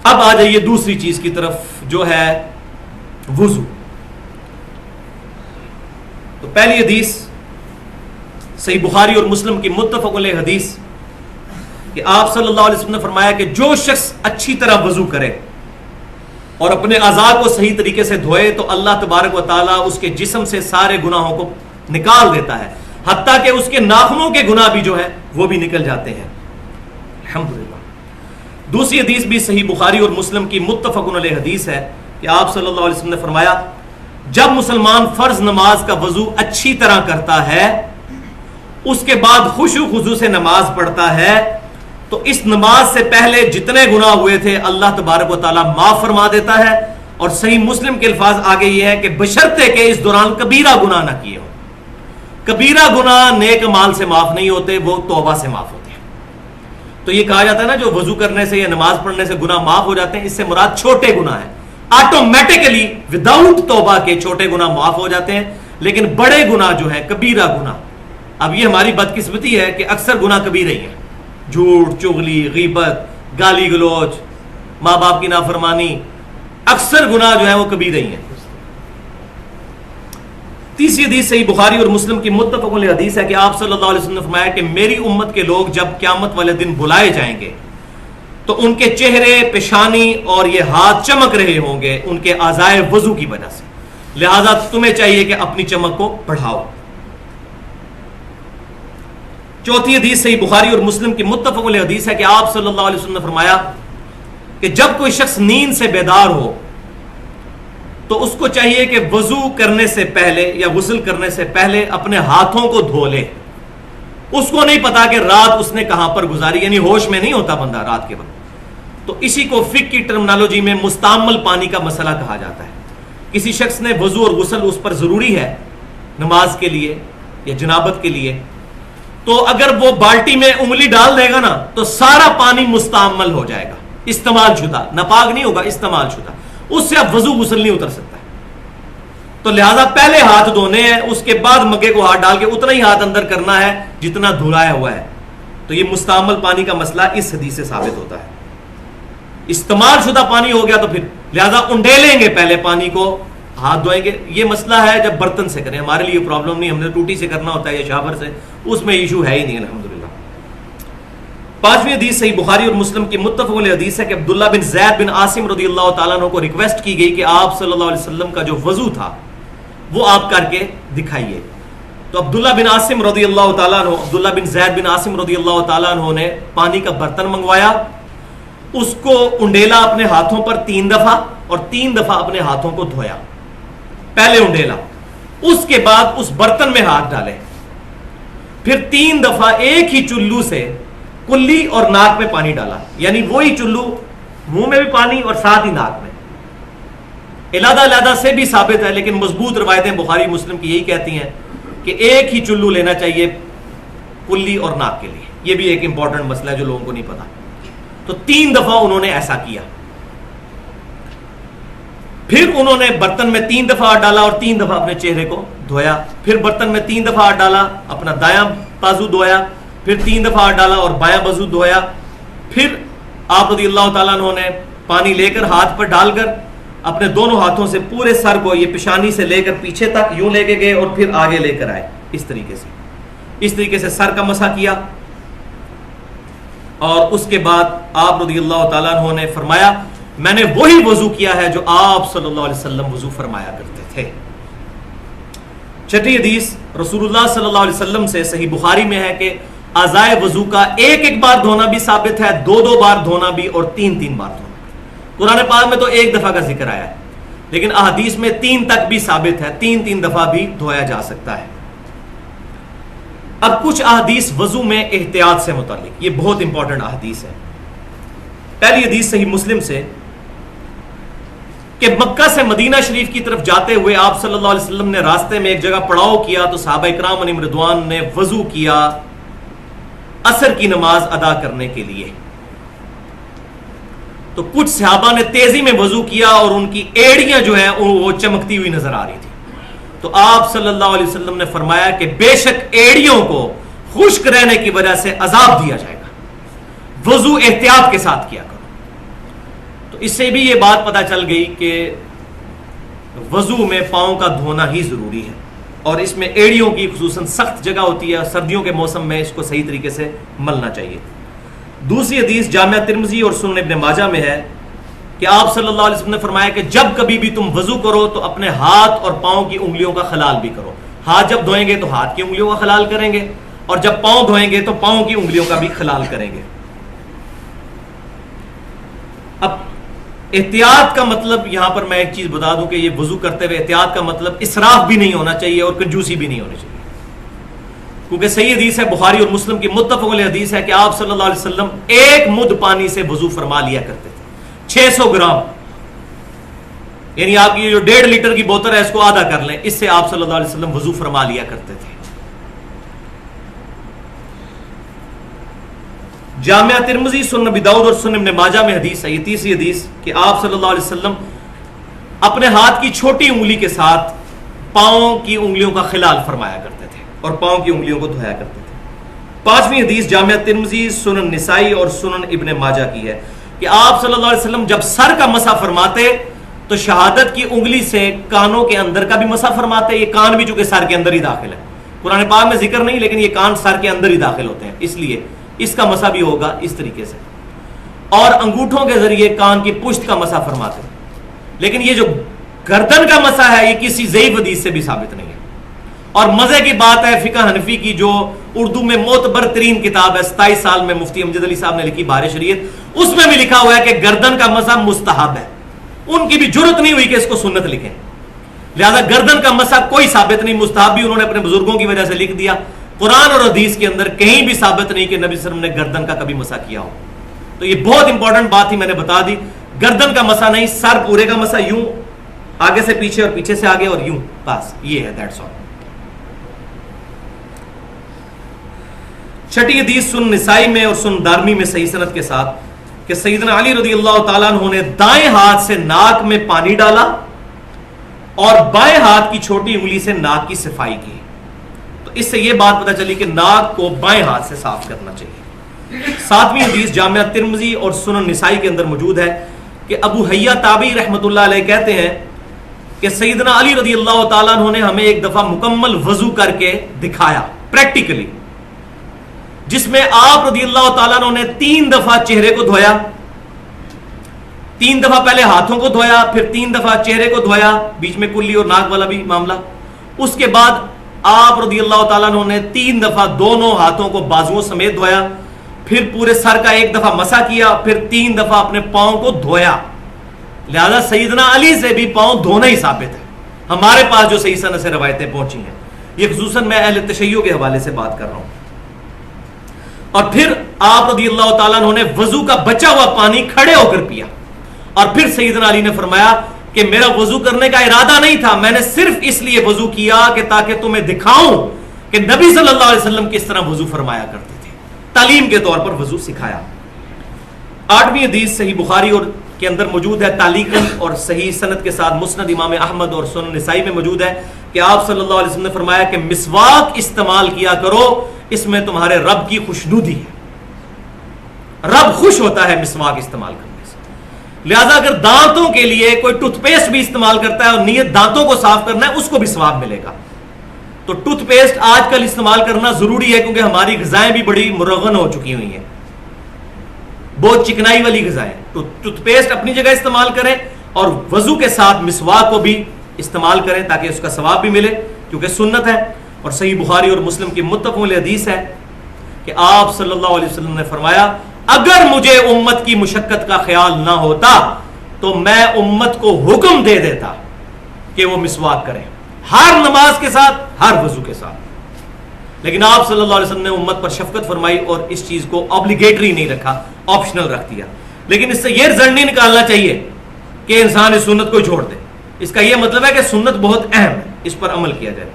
اب آ جائیے دوسری چیز کی طرف جو ہے وضو. تو پہلی حدیث صحیح بخاری اور مسلم کی متفق علیہ حدیث کہ آپ صلی اللہ علیہ وسلم نے فرمایا کہ جو شخص اچھی طرح وضو کرے اور اپنے اعضاء کو صحیح طریقے سے دھوئے تو اللہ تبارک و تعالیٰ اس کے جسم سے سارے گناہوں کو نکال دیتا ہے، حتیٰ کہ اس کے ناخنوں کے گناہ بھی جو ہے وہ بھی نکل جاتے ہیں. الحمدللہ. دوسری حدیث بھی صحیح بخاری اور مسلم کی متفق علیہ حدیث ہے کہ آپ صلی اللہ علیہ وسلم نے فرمایا جب مسلمان فرض نماز کا وضو اچھی طرح کرتا ہے، اس کے بعد خشوع خضوع سے نماز پڑھتا ہے، تو اس نماز سے پہلے جتنے گناہ ہوئے تھے اللہ تبارک و تعالیٰ معاف فرما دیتا ہے. اور صحیح مسلم کے الفاظ آگے یہ ہے کہ بشرطے کہ اس دوران کبیرہ گناہ نہ کیے ہوں. کبیرہ گناہ نیک مال سے معاف نہیں ہوتے، وہ توبہ سے معاف ہوتے ہیں. تو یہ کہا جاتا ہے نا جو وضو کرنے سے یا نماز پڑھنے سے گناہ معاف ہو جاتے ہیں، اس سے مراد چھوٹے گناہ ہیں. آٹومیٹکلی وداؤٹ توبہ کے چھوٹے گناہ معاف ہو جاتے ہیں، لیکن بڑے گناہ جو ہے کبیرہ گناہ، اب یہ ہماری بدقسمتی ہے کہ اکثر گناہ کبیرہ ہی ہیں. جھوٹ، چغلی، غیبت، گالی گلوچ، ماں باپ کی نافرمانی، اکثر گناہ جو ہے وہ کبیرہ ہی ہیں. تیسری حدیث صحیح بخاری اور مسلم کی متفق علیہ حدیث ہے کہ آپ صلی اللہ علیہ وسلم نے فرمایا کہ میری امت کے لوگ جب قیامت والے دن بلائے جائیں گے تو ان کے چہرے، پیشانی اور یہ ہاتھ چمک رہے ہوں گے ان کے اعضائے وضو کی وجہ سے، لہذا تمہیں چاہیے کہ اپنی چمک کو بڑھاؤ. چوتھی حدیث صحیح بخاری اور مسلم کی متفق علیہ حدیث ہے کہ آپ صلی اللہ علیہ وسلم نے فرمایا کہ جب کوئی شخص نیند سے بیدار ہو تو اس کو چاہیے کہ وضو کرنے سے پہلے یا غسل کرنے سے پہلے اپنے ہاتھوں کو دھو لے. اس کو نہیں پتا کہ رات اس نے کہاں پر گزاری، یعنی ہوش میں نہیں ہوتا بندہ رات کے وقت. تو اسی کو فقہ کی ٹرمنالوجی میں مستعمل پانی کا مسئلہ کہا جاتا ہے. کسی شخص نے وضو اور غسل اس پر ضروری ہے نماز کے لیے یا جنابت کے لیے، تو اگر وہ بالٹی میں انگلی ڈال دے گا نا تو سارا پانی مستعمل ہو جائے گا، استعمال شدہ، ناپاک نہیں ہوگا، استعمال شدہ. اس سے اب وضو غسل نہیں اتر سکتا. تو لہذا پہلے ہاتھ دھونے ہیں، اس کے بعد مگے کو ہاتھ ڈال کے اتنا ہی ہاتھ اندر کرنا ہے جتنا دھلایا ہوا ہے. تو یہ مستعمل پانی کا مسئلہ اس حدیث سے ثابت ہوتا ہے. استعمال شدہ پانی ہو گیا تو پھر لہذا انڈیلیں گے، پہلے پانی کو ہاتھ دھوئیں گے. یہ مسئلہ ہے جب برتن سے کریں، ہمارے لیے پرابلم نہیں، ہم نے ٹوٹی سے کرنا ہوتا ہے یا شاور سے، اس میں ایشو ہے ہی نہیں الحمدللہ. پانچویں حدیث صحیح بخاری اور مسلم کی متفق علیہ حدیث ہے کہ عبداللہ بن زید بن عاصم رضی اللہ تعالیٰ عنہ کو ریکویسٹ کی گئی کہ آپ صلی اللہ علیہ وسلم کا جو وضو تھا وہ آپ کر کے دکھائیے. تو عبداللہ بن عاصم رضی اللہ تعالیٰ عنہ، عبداللہ بن زید بن عاصم رضی اللہ تعالیٰ عنہ نے پانی کا برتن منگوایا، اس کو انڈیلا اپنے ہاتھوں پر 3 دفعہ اور 3 دفعہ اپنے ہاتھوں کو دھویا. پہلے انڈیلا، اس کے بعد اس برتن میں ہاتھ ڈالے، پھر 3 دفعہ ایک ہی چلو سے کلی اور ناک میں پانی ڈالا، یعنی وہی چلو منہ میں بھی پانی اور ساتھ ہی ناک میں. علیحدہ علیحدہ سے بھی ثابت ہے، لیکن مضبوط روایتیں بخاری مسلم کی یہی کہتی ہیں کہ ایک ہی چلو لینا چاہیے کلی اور ناک کے لیے. یہ بھی ایک امپورٹنٹ مسئلہ ہے جو لوگوں کو نہیں پتا. تو 3 دفعہ انہوں نے ایسا کیا، پھر انہوں نے برتن میں 3 دفعہ ہاتھ ڈالا اور 3 دفعہ اپنے چہرے کو دھویا، پھر برتن میں 3 دفعہ ہاتھ ڈالا، اپنا دایاں بازو دھویا، پھر 3 دفعہ ہاتھ ڈالا اور بایاں بازو دھویا. پھر آپ رضی اللہ تعالیٰ عنہ نے پانی لے کر ہاتھ پر ڈال کر اپنے دونوں ہاتھوں سے پورے سر کو، یہ پیشانی سے لے کر پیچھے تک یوں لے کے گئے اور پھر آگے لے کر آئے. اس طریقے سے سر کا مسح کیا. اور اس کے بعد آپ رضی اللہ تعالیٰ عنہ نے فرمایا میں نے وہی وضو کیا ہے جو آپ صلی اللہ علیہ وسلم وضو فرمایا کرتے تھے. چھٹی حدیث رسول اللہ صلی اللہ علیہ وسلم سے صحیح بخاری میں ہے کہ اعضائے وضو کا ایک بار دھونا بھی ثابت ہے، 2 بار دھونا بھی اور 3 بار دھونا. قرآن پاک میں تو 1 دفعہ کا ذکر آیا ہے، لیکن احادیث میں 3 تک بھی ثابت ہے، 3 دفعہ بھی دھویا جا سکتا ہے. اب کچھ احادیث وضو میں احتیاط سے متعلق، یہ بہت امپورٹنٹ احادیث ہے. پہلی حدیث صحیح مسلم سے کہ مکہ سے مدینہ شریف کی طرف جاتے ہوئے آپ صلی اللہ علیہ وسلم نے راستے میں ایک جگہ پڑاؤ کیا تو صحابہ اکرام علیہم رضوان نے وضو کیا عصر کی نماز ادا کرنے کے لیے. تو کچھ صحابہ نے تیزی میں وضو کیا اور ان کی ایڑیاں جو ہیں وہ چمکتی ہوئی نظر آ رہی تھی. تو آپ صلی اللہ علیہ وسلم نے فرمایا کہ بے شک ایڑیوں کو خشک رہنے کی وجہ سے عذاب دیا جائے گا، وضو احتیاط کے ساتھ کیا کرو. تو اس سے بھی یہ بات پتہ چل گئی کہ وضو میں پاؤں کا دھونا ہی ضروری ہے، اور اس میں ایڑیوں کی خصوصاً سخت جگہ ہوتی ہے، سردیوں کے موسم میں اس کو صحیح طریقے سے ملنا چاہیے۔ دوسری حدیث جامعہ ترمذی اور سنن ابن ماجہ میں ہے کہ آپ صلی اللہ علیہ وسلم نے فرمایا کہ جب کبھی بھی تم وضو کرو تو اپنے ہاتھ اور پاؤں کی انگلیوں کا خلال بھی کرو۔ ہاتھ جب دھوئیں گے تو ہاتھ کی انگلیوں کا خلال کریں گے، اور جب پاؤں دھوئیں گے تو پاؤں کی انگلیوں کا بھی خلال کریں گے۔ اب احتیاط کا مطلب یہاں پر میں ایک چیز بتا دوں کہ یہ وضو کرتے ہوئے احتیاط کا مطلب اسراف بھی نہیں ہونا چاہیے اور کنجوسی بھی نہیں ہونی چاہیے، کیونکہ صحیح حدیث ہے، بخاری اور مسلم کی متفق علیہ حدیث ہے کہ آپ صلی اللہ علیہ وسلم ایک مد پانی سے وضو فرما لیا کرتے تھے، 600 گرام، یعنی آپ کی جو 1.5 لیٹر کی بوتل ہے اس کو آدھا کر لیں، اس سے آپ صلی اللہ علیہ وسلم وضو فرما لیا کرتے تھے۔ جامعہ ترمذی، سنن ابی داؤد اور سنن ابن ماجہ میں حدیث ہے، یہ تیسری حدیث، کہ آپ صلی اللہ علیہ وسلم اپنے ہاتھ کی چھوٹی انگلی کے ساتھ پاؤں کی انگلیوں کا خلال فرمایا کرتے تھے اور پاؤں کی انگلیوں کو دھویا کرتے تھے۔ پانچویں حدیث جامعہ ترمذی، سنن نسائی اور سنن ابن ماجہ کی ہے کہ آپ صلی اللہ علیہ وسلم جب سر کا مسح فرماتے تو شہادت کی انگلی سے کانوں کے اندر کا بھی مسح فرماتے۔ یہ کان بھی چونکہ سر کے اندر ہی داخل ہے، قرآن پاک میں ذکر نہیں، لیکن یہ کان سر کے اندر ہی داخل ہوتے ہیں، اس لیے اس کا مسح بھی ہوگا اس طریقے سے، اور انگوٹھوں کے ذریعے کان کی پشت کا مسح فرماتے ہیں۔ لیکن یہ جو گردن کا مسح ہے یہ کسی ضعیف حدیث سے بھی ثابت نہیں ہے، اور مزے کی بات ہے فقہ حنفی کی جو اردو میں معتبر ترین کتاب ہے، 27 سال میں مفتی امجد علی صاحب نے لکھی بہار شریعت، اس میں بھی لکھا ہوا ہے کہ گردن کا مسح مستحب ہے۔ ان کی بھی جرت نہیں ہوئی کہ اس کو سنت لکھیں، لہذا گردن کا مسح کوئی ثابت نہیں، مستحب بھی انہوں نے اپنے بزرگوں کی وجہ سے لکھ دیا۔ قرآن اور حدیث کے اندر کہیں بھی ثابت نہیں کہ نبی صلی اللہ علیہ وسلم نے گردن کا کبھی مسح کیا ہو۔ تو یہ بہت امپورٹنٹ بات ہی میں نے بتا دی، گردن کا مسح نہیں، سر پورے کا مسح، یوں آگے سے پیچھے اور پیچھے سے آگے اور یوں، بس یہ ہے، دیٹس آل۔ چھٹی حدیث سنن نسائی میں اور سنن دارمی میں صحیح سند کے ساتھ کہ سیدنا علی رضی اللہ تعالیٰ عنہ نے دائیں ہاتھ سے ناک میں پانی ڈالا اور بائیں ہاتھ کی چھوٹی انگلی سے ناک کی صفائی کی، تو اس سے یہ بات پتہ چلی کہ ناک کو بائیں ہاتھ سے صاف کرنا چاہیے۔ ساتویں حدیث جامعہ ترمذی اور سنن نسائی کے اندر موجود ہے کہ ابو حیا تابعی رحمۃ اللہ علیہ کہتے ہیں کہ سیدنا علی رضی اللہ تعالیٰ عنہ نے ہمیں ایک دفعہ مکمل وضو کر کے دکھایا پریکٹیکلی، جس میں آپ رضی اللہ تعالیٰ عنہ نے 3 دفعہ چہرے کو دھویا، 3 دفعہ پہلے ہاتھوں کو دھویا، پھر 3 دفعہ چہرے کو دھویا، بیچ میں کلی اور ناک والا بھی معاملہ، اس کے بعد آپ رضی اللہ تعالیٰ عنہ نے 3 دفعہ دونوں ہاتھوں کو بازوؤں سمیت دھویا، پھر پورے سر کا 1 دفعہ مسح کیا، پھر 3 دفعہ اپنے پاؤں کو دھویا۔ لہذا سیدنا علی سے بھی پاؤں دھونا ہی ثابت ہے، ہمارے پاس جو صحیح سند سے روایتیں پہنچی ہیں، یہ خصوصاً میں اہل تشیع کے حوالے سے بات کر رہا ہوں۔ اور پھر آپ رضی اللہ تعالیٰ عنہ نے وضو کا بچا ہوا پانی کھڑے ہو کر پیا، اور پھر سیدنا علی نے فرمایا کہ میرا وضو کرنے کا ارادہ نہیں تھا، میں نے صرف اس لیے وضو کیا کہ تاکہ تمہیں دکھاؤں کہ نبی صلی اللہ علیہ وسلم کس طرح وضو فرمایا کرتے تھے، تعلیم کے طور پر وضو سکھایا۔ 8ویں حدیث صحیح بخاری اور کے اندر موجود ہے تعلیقاً اور صحیح سند کے ساتھ، مسند امام احمد اور سنن نسائی میں موجود ہے کہ آپ صلی اللہ علیہ وسلم نے فرمایا کہ مسواک استعمال کیا کرو، اس میں تمہارے رب کی خوشنودی ہے، رب خوش ہوتا ہے مسواک استعمال کرنے سے۔ لہذا اگر دانتوں کے لیے کوئی ٹوتھ پیسٹ بھی استعمال کرتا ہے اور نیت دانتوں کو صاف کرنا ہے، اس کو بھی ثواب ملے گا۔ تو ٹوتھ پیسٹ آج کل استعمال کرنا ضروری ہے کیونکہ ہماری غذائیں بھی بڑی مرغن ہو چکی ہوئی ہیں، بہت چکنائی والی غذائیں، تو ٹوتھ پیسٹ اپنی جگہ استعمال کریں اور وضو کے ساتھ مسواک کو بھی استعمال کریں تاکہ اس کا ثواب بھی ملے کیونکہ سنت ہے۔ اور صحیح بخاری اور مسلم کی متفق علیہ حدیث ہے کہ آپ صلی اللہ علیہ وسلم نے فرمایا اگر مجھے امت کی مشقت کا خیال نہ ہوتا تو میں امت کو حکم دے دیتا کہ وہ مسواک کریں، ہر نماز کے ساتھ، ہر وضو کے ساتھ، لیکن آپ صلی اللہ علیہ وسلم نے امت پر شفقت فرمائی اور اس چیز کو obligatory نہیں رکھا، آپشنل رکھ دیا۔ لیکن اس سے یہ رزلٹ نہیں نکالنا چاہیے کہ انسان اس سنت کو چھوڑ دے، اس کا یہ مطلب ہے کہ سنت بہت اہم ہے، اس پر عمل کیا جائے۔